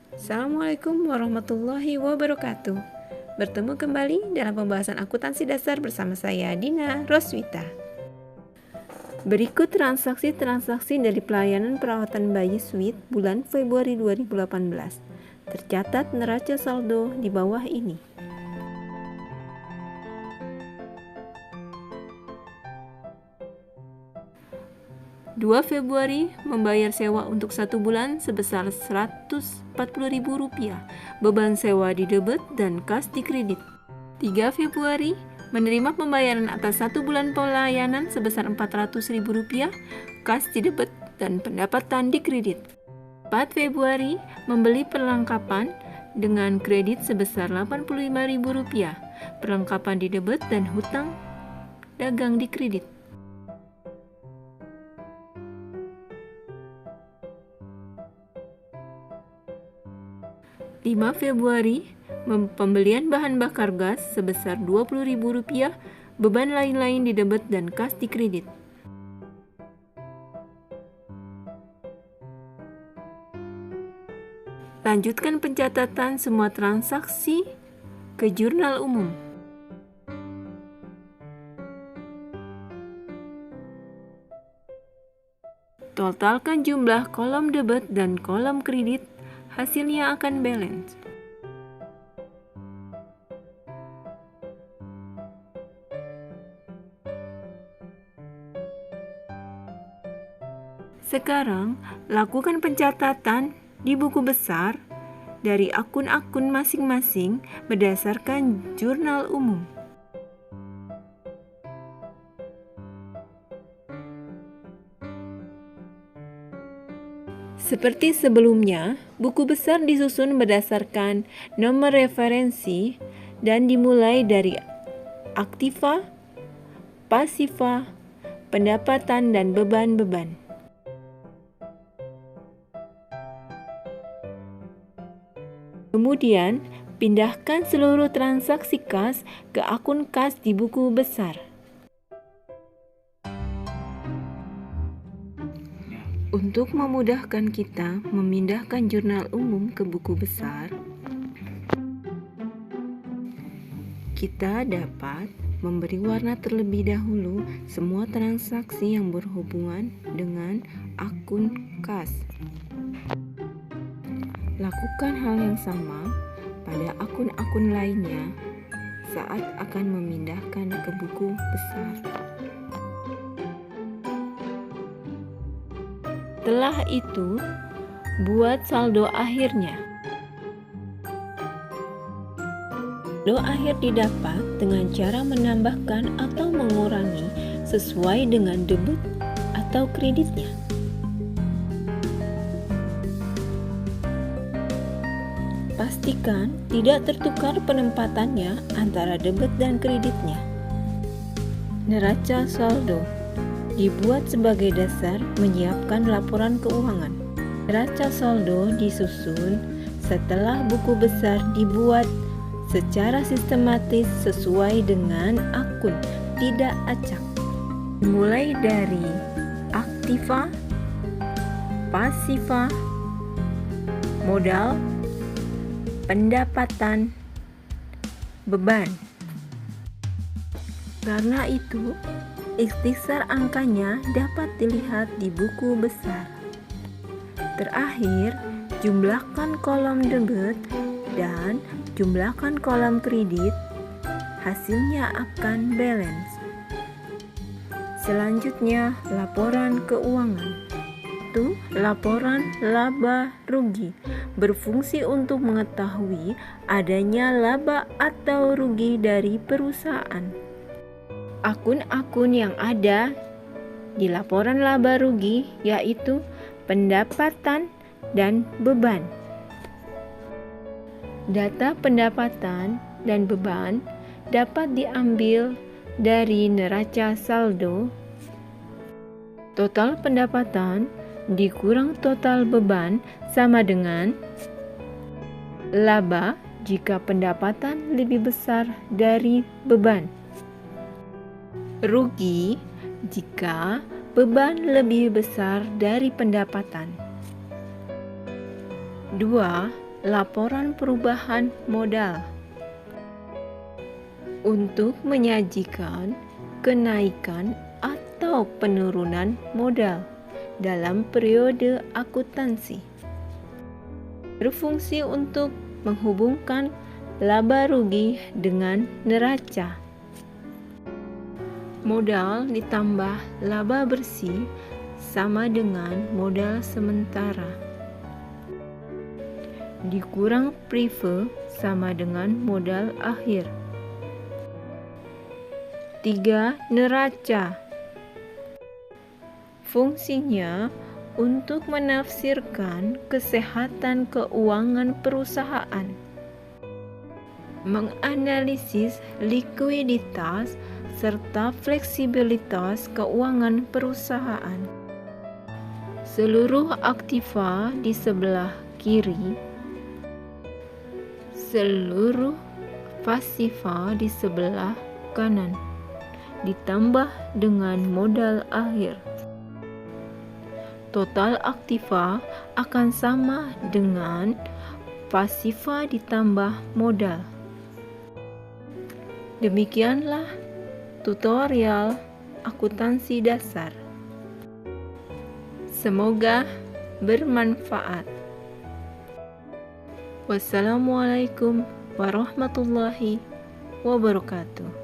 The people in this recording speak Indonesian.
Assalamualaikum warahmatullahi wabarakatuh. Bertemu kembali dalam pembahasan akuntansi dasar bersama saya Dina Roswita. Berikut transaksi-transaksi dari pelayanan perawatan bayi Sweet bulan Februari 2018. Tercatat neraca saldo di bawah ini. 2 Februari membayar sewa untuk 1 bulan sebesar Rp140.000. Beban sewa di debit dan kas di kredit. 3 Februari menerima pembayaran atas 1 bulan pelayanan sebesar Rp400.000, kas di debit dan pendapatan di kredit. 4 Februari membeli perlengkapan dengan kredit sebesar Rp85.000, perlengkapan di debit dan hutang dagang di kredit. 5 Februari, pembelian bahan bakar gas sebesar Rp20.000, beban lain-lain di debit dan kas di kredit. Lanjutkan pencatatan semua transaksi ke jurnal umum. Totalkan jumlah kolom debit dan kolom kredit. Hasilnya akan balance. Sekarang, lakukan pencatatan di buku besar dari akun-akun masing-masing berdasarkan jurnal umum. Seperti sebelumnya, buku besar disusun berdasarkan nomor referensi dan dimulai dari aktiva, pasiva, pendapatan, dan beban-beban. Kemudian, pindahkan seluruh transaksi kas ke akun kas di buku besar. Untuk memudahkan kita memindahkan jurnal umum ke buku besar, kita dapat memberi warna terlebih dahulu semua transaksi yang berhubungan dengan akun kas. Lakukan hal yang sama pada akun-akun lainnya saat akan memindahkan ke buku besar. Setelah itu, buat saldo akhirnya. Saldo akhir didapat dengan cara menambahkan atau mengurangi sesuai dengan debit atau kreditnya. Pastikan tidak tertukar penempatannya antara debit dan kreditnya. Neraca saldo dibuat sebagai dasar menyiapkan laporan keuangan. Neraca saldo disusun setelah buku besar dibuat secara sistematis sesuai dengan akun, tidak acak. Mulai dari aktiva, pasiva, modal, pendapatan, beban. Karena itu, ikhtisar angkanya dapat dilihat di buku besar. Terakhir, jumlahkan kolom debit dan jumlahkan kolom kredit. Hasilnya akan balance. Selanjutnya, laporan keuangan. Itu laporan laba rugi, berfungsi untuk mengetahui adanya laba atau rugi dari perusahaan. Akun-akun yang ada di laporan laba rugi yaitu pendapatan dan beban. Data pendapatan dan beban dapat diambil dari neraca saldo. Total pendapatan dikurang total beban sama dengan laba jika pendapatan lebih besar dari beban. Rugi jika beban lebih besar dari pendapatan. 2. Laporan perubahan modal untuk menyajikan kenaikan atau penurunan modal dalam periode akuntansi. Berfungsi untuk menghubungkan laba rugi dengan neraca. Modal ditambah laba bersih sama dengan modal sementara. Dikurang prive sama dengan modal akhir. 3. Neraca. Fungsinya untuk menafsirkan kesehatan keuangan perusahaan, menganalisis likuiditas serta fleksibilitas keuangan perusahaan. Seluruh aktiva di sebelah kiri, seluruh pasiva di sebelah kanan, ditambah dengan modal akhir. Total aktiva akan sama dengan pasiva ditambah modal. Demikianlah tutorial akuntansi dasar. Semoga bermanfaat. Wassalamualaikum warahmatullahi wabarakatuh.